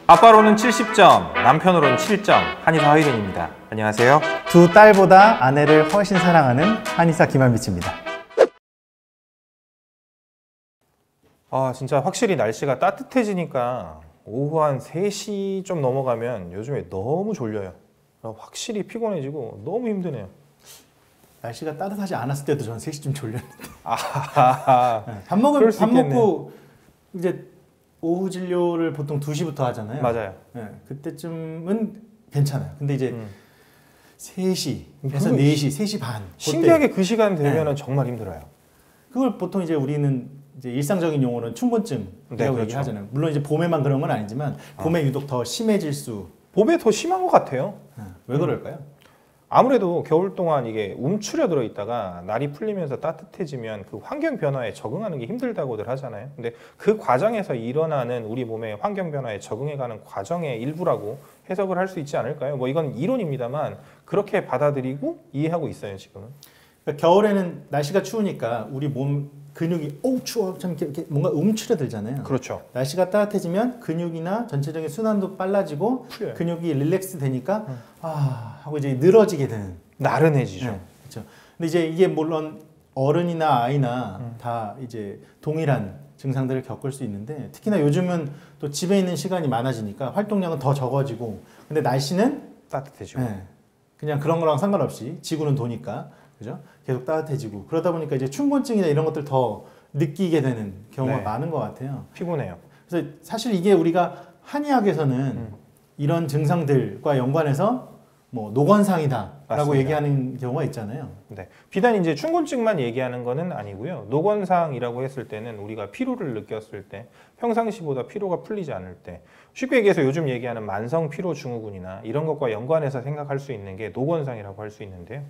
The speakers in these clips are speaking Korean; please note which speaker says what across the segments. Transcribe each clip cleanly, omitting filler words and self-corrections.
Speaker 1: 아빠로는 70점, 남편으로는 7점, 한의사 하이든입니다. 안녕하세요.
Speaker 2: 두 딸보다 아내를 훨씬 사랑하는 한의사 김한비치입니다.
Speaker 1: 진짜 확실히 날씨가 따뜻해지니까 오후 한 3시 좀 넘어가면 요즘에 너무 졸려요. 확실히 피곤해지고 너무 힘드네요.
Speaker 2: 날씨가 따뜻하지 않았을 때도 저는 3시쯤 졸렸는데. 밥
Speaker 1: 그럴 수 있겠네.
Speaker 2: 먹고 이제 오후 진료를 보통 2시부터 하잖아요.
Speaker 1: 맞아요.
Speaker 2: 네, 그때쯤은 괜찮아요. 근데 이제 3시에서 4시, 3시 반.
Speaker 1: 신기하게 그 시간 되면은 정말 힘들어요.
Speaker 2: 그걸 보통 이제 우리는 이제 일상적인 용어는 춘곤증이라고
Speaker 1: 그렇죠.
Speaker 2: 얘기하잖아요. 물론 이제 봄에만 그런 건 아니지만 봄에 유독 더 심해질 수.
Speaker 1: 봄에 더 심한 것 같아요.
Speaker 2: 왜 그럴까요?
Speaker 1: 아무래도 겨울 동안 이게 움츠려 들어 있다가 날이 풀리면서 따뜻해지면 그 환경 변화에 적응하는 게 힘들다고들 하잖아요. 근데 그 과정에서 일어나는 우리 몸의 환경 변화에 적응해가는 과정의 일부라고 해석을 할 수 있지 않을까요? 뭐 이건 이론입니다만 그렇게 받아들이고 이해하고 있어요, 지금은.
Speaker 2: 그러니까 겨울에는 날씨가 추우니까 우리 몸 근육이 추워 좀 이렇게 뭔가 움츠려들잖아요.
Speaker 1: 그렇죠.
Speaker 2: 날씨가 따뜻해지면 근육이나 전체적인 순환도 빨라지고
Speaker 1: 풀려요.
Speaker 2: 근육이 릴렉스 되니까 하고 이제 늘어지게 되는.
Speaker 1: 나른해지죠.
Speaker 2: 네, 그렇죠. 근데 이제 이게 물론 어른이나 아이나 다 이제 동일한 증상들을 겪을 수 있는데 특히나 요즘은 또 집에 있는 시간이 많아지니까 활동량은 더 적어지고 근데 날씨는
Speaker 1: 따뜻해지고.
Speaker 2: 그냥 그런 거랑 상관없이 지구는 도니까 그죠? 계속 따뜻해지고 그러다 보니까 이제 춘곤증이나 이런 것들 더 느끼게 되는 경우가 많은 것 같아요.
Speaker 1: 피곤해요.
Speaker 2: 그래서 사실 이게 우리가 한의학에서는 이런 증상들과 연관해서 뭐 노건상이다라고
Speaker 1: 맞습니다.
Speaker 2: 얘기하는 경우가 있잖아요.
Speaker 1: 네. 비단 이제 춘곤증만 얘기하는 거는 아니고요. 노건상이라고 했을 때는 우리가 피로를 느꼈을 때, 평상시보다 피로가 풀리지 않을 때, 쉽게 얘기해서 요즘 얘기하는 만성 피로 증후군이나 이런 것과 연관해서 생각할 수 있는 게 노건상이라고 할 수 있는데요.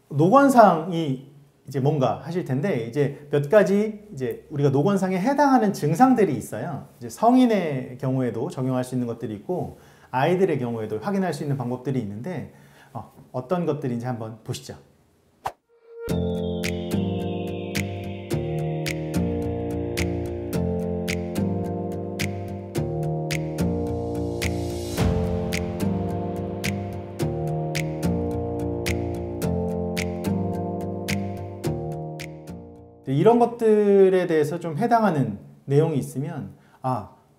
Speaker 2: 노건상이 이제 뭔가 하실 텐데 이제 몇 가지 이제 우리가 노건상에 해당하는 증상들이 있어요. 이제 성인의 경우에도 적용할 수 있는 것들이 있고 아이들의 경우에도 확인할 수 있는 방법들이 있는데 어떤 것들인지 한번 보시죠. 이런 것들에 대해서 좀 해당하는 내용이 있으면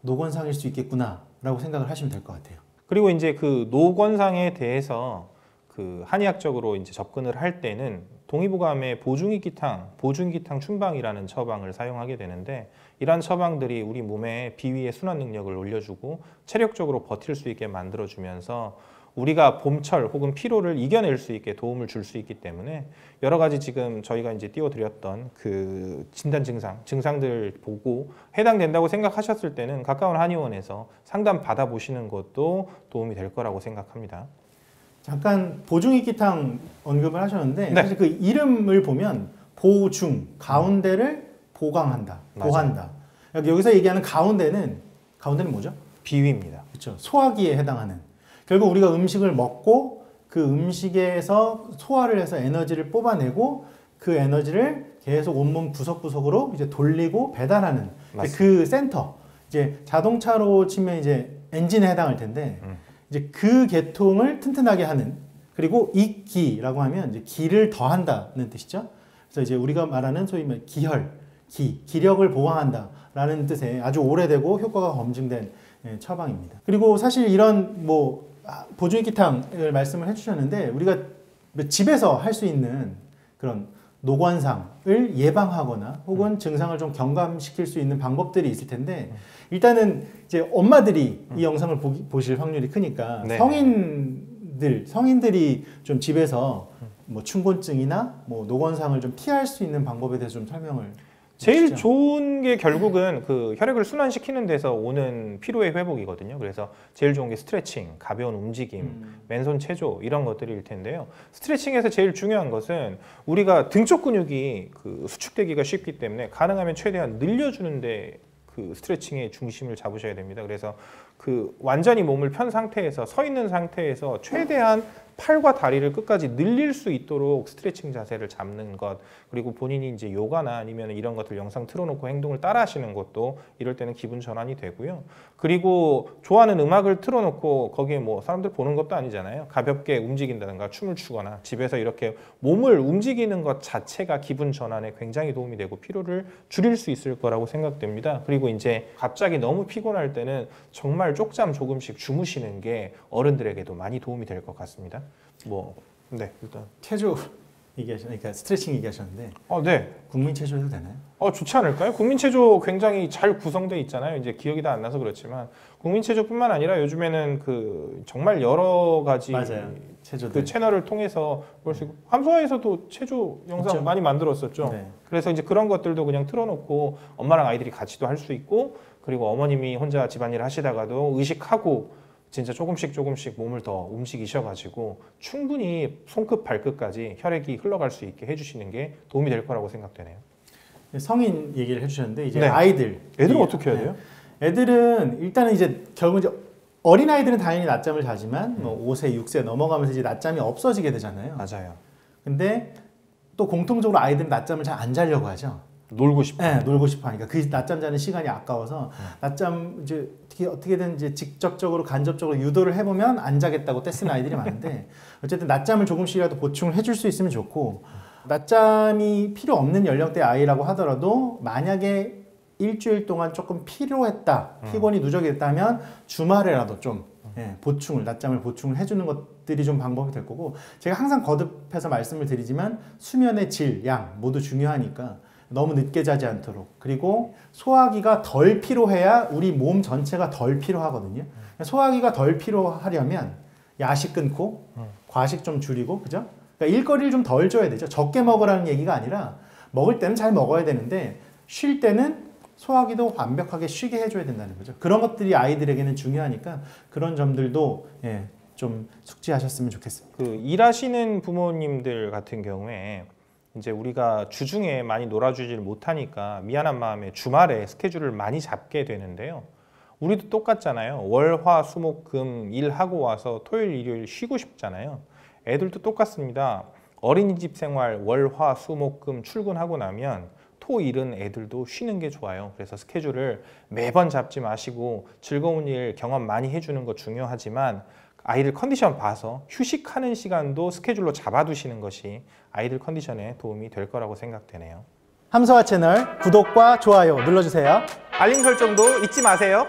Speaker 2: 노건상일 수 있겠구나 라고 생각을 하시면 될 것 같아요.
Speaker 1: 그리고 이제 그 노건상에 대해서 그 한의학적으로 이제 접근을 할 때는 동의보감의 보중기탕 춘방이라는 처방을 사용하게 되는데 이러한 처방들이 우리 몸의 비위의 순환 능력을 올려주고 체력적으로 버틸 수 있게 만들어주면서 우리가 봄철 혹은 피로를 이겨낼 수 있게 도움을 줄 수 있기 때문에 여러 가지 지금 저희가 이제 띄워드렸던 그 진단 증상들 보고 해당된다고 생각하셨을 때는 가까운 한의원에서 상담 받아보시는 것도 도움이 될 거라고 생각합니다. 잠깐
Speaker 2: 보중익기탕 언급을 하셨는데
Speaker 1: 네.
Speaker 2: 사실 그 이름을 보면 보중, 가운데를 보강한다, 보한다. 여기서 얘기하는 가운데는 뭐죠?
Speaker 1: 비위입니다.
Speaker 2: 그렇죠. 소화기에 해당하는. 결국 우리가 음식을 먹고 그 음식에서 소화를 해서 에너지를 뽑아내고 그 에너지를 계속 온몸 구석구석으로 이제 돌리고 배달하는 그 센터. 이제 자동차로 치면 이제 엔진에 해당할 텐데 이제 그 계통을 튼튼하게 하는 그리고 익기라고 하면 이제 기를 더한다는 뜻이죠. 그래서 이제 우리가 말하는 소위 말 기력을 보강한다라는 뜻의 아주 오래되고 효과가 검증된 처방입니다. 그리고 사실 이런 보중익기탕을 말씀을 해주셨는데 우리가 집에서 할 수 있는 그런 노건상을 예방하거나 혹은 증상을 좀 경감시킬 수 있는 방법들이 있을 텐데 일단은 이제 엄마들이 이 영상을 보실 확률이 크니까 성인들이 좀 집에서 뭐 춘곤증이나 뭐 노건상을 좀 피할 수 있는 방법에 대해서 좀 설명을
Speaker 1: 제일
Speaker 2: 해주시죠.
Speaker 1: 좋은 게 결국은 그 혈액을 순환시키는 데서 오는 피로의 회복이거든요. 그래서 제일 좋은 게 스트레칭, 가벼운 움직임, 맨손 체조 이런 것들일 텐데요. 스트레칭에서 제일 중요한 것은 우리가 등쪽 근육이 그 수축되기가 쉽기 때문에 가능하면 최대한 늘려주는데 그 스트레칭의 중심을 잡으셔야 됩니다. 그래서 그 완전히 몸을 편 상태에서 서 있는 상태에서 최대한 팔과 다리를 끝까지 늘릴 수 있도록 스트레칭 자세를 잡는 것, 그리고 본인이 이제 요가나 아니면 이런 것들 영상 틀어놓고 행동을 따라 하시는 것도 이럴 때는 기분 전환이 되고요. 그리고 좋아하는 음악을 틀어놓고 거기에 뭐 사람들 보는 것도 아니잖아요. 가볍게 움직인다든가 춤을 추거나 집에서 이렇게 몸을 움직이는 것 자체가 기분 전환에 굉장히 도움이 되고 피로를 줄일 수 있을 거라고 생각됩니다. 그리고 이제 갑자기 너무 피곤할 때는 정말 쪽잠 조금씩 주무시는 게 어른들에게도 많이 도움이 될 것 같습니다. 네, 일단
Speaker 2: 체조 얘기하셨으니까 스트레칭 얘기하셨는데
Speaker 1: 네.
Speaker 2: 국민 체조 해도 되나요?
Speaker 1: 좋지 않을까요? 국민체조 굉장히 잘 구성돼 있잖아요. 이제 기억이 다 안 나서 그렇지만 국민체조뿐만 아니라 요즘에는 그 정말 여러 가지
Speaker 2: 맞아요. 체조들.
Speaker 1: 그 채널을 통해서 볼 수 있고 함소아에서도 체조 영상
Speaker 2: 있죠.
Speaker 1: 많이 만들었었죠.
Speaker 2: 네.
Speaker 1: 그래서 이제 그런 것들도 그냥 틀어놓고 엄마랑 아이들이 같이도 할 수 있고, 그리고 어머님이 혼자 집안일 하시다가도 의식하고 진짜 조금씩 몸을 더 움직이셔가지고 충분히 손끝 발끝까지 혈액이 흘러갈 수 있게 해주시는 게 도움이 될 거라고 생각되네요.
Speaker 2: 성인 얘기를 해주셨는데 이제
Speaker 1: 네.
Speaker 2: 아이들.
Speaker 1: 애들은 어떻게 해야 돼요?
Speaker 2: 애들은 일단은 이제 결국 이제 어린 아이들은 당연히 낮잠을 자지만 뭐 5세, 6세 넘어가면서 이제 낮잠이 없어지게 되잖아요.
Speaker 1: 맞아요.
Speaker 2: 근데 또 공통적으로 아이들은 낮잠을 잘 안 자려고 하죠.
Speaker 1: 놀고 싶어.
Speaker 2: 네, 놀고 싶어 하니까 그 낮잠 자는 시간이 아까워서 낮잠 이제 어떻게든 이제 직접적으로 간접적으로 유도를 해보면 안 자겠다고 떼쓰는 아이들이 많은데 어쨌든 낮잠을 조금씩이라도 보충을 해줄 수 있으면 좋고, 낮잠이 필요 없는 연령대 아이라고 하더라도 만약에 일주일 동안 조금 피로했다, 피곤이 누적이 됐다면 주말에라도 좀 낮잠을 보충을 해주는 것들이 좀 방법이 될 거고, 제가 항상 거듭해서 말씀을 드리지만 수면의 질, 양 모두 중요하니까 너무 늦게 자지 않도록, 그리고 소화기가 덜 피로해야 우리 몸 전체가 덜 피로하거든요. 소화기가 덜 피로하려면 야식 끊고 과식 좀 줄이고, 그죠? 그러니까 일거리를 좀 덜 줘야 되죠. 적게 먹으라는 얘기가 아니라 먹을 때는 잘 먹어야 되는데 쉴 때는 소화기도 완벽하게 쉬게 해줘야 된다는 거죠. 그런 것들이 아이들에게는 중요하니까 그런 점들도 좀 숙지하셨으면 좋겠습니다.
Speaker 1: 그 일하시는 부모님들 같은 경우에 이제 우리가 주중에 많이 놀아주질 못하니까 미안한 마음에 주말에 스케줄을 많이 잡게 되는데요. 우리도 똑같잖아요. 월, 화, 수, 목, 금 일하고 와서 토요일, 일요일 쉬고 싶잖아요. 애들도 똑같습니다. 어린이집 생활 월, 화, 수, 목, 금 출근하고 나면 토, 일은 애들도 쉬는 게 좋아요. 그래서 스케줄을 매번 잡지 마시고 즐거운 일 경험 많이 해주는 거 중요하지만 아이들 컨디션 봐서 휴식하는 시간도 스케줄로 잡아두시는 것이 아이들 컨디션에 도움이 될 거라고 생각되네요.
Speaker 2: 함서화 채널 구독과 좋아요 눌러주세요.
Speaker 1: 알림 설정도 잊지 마세요.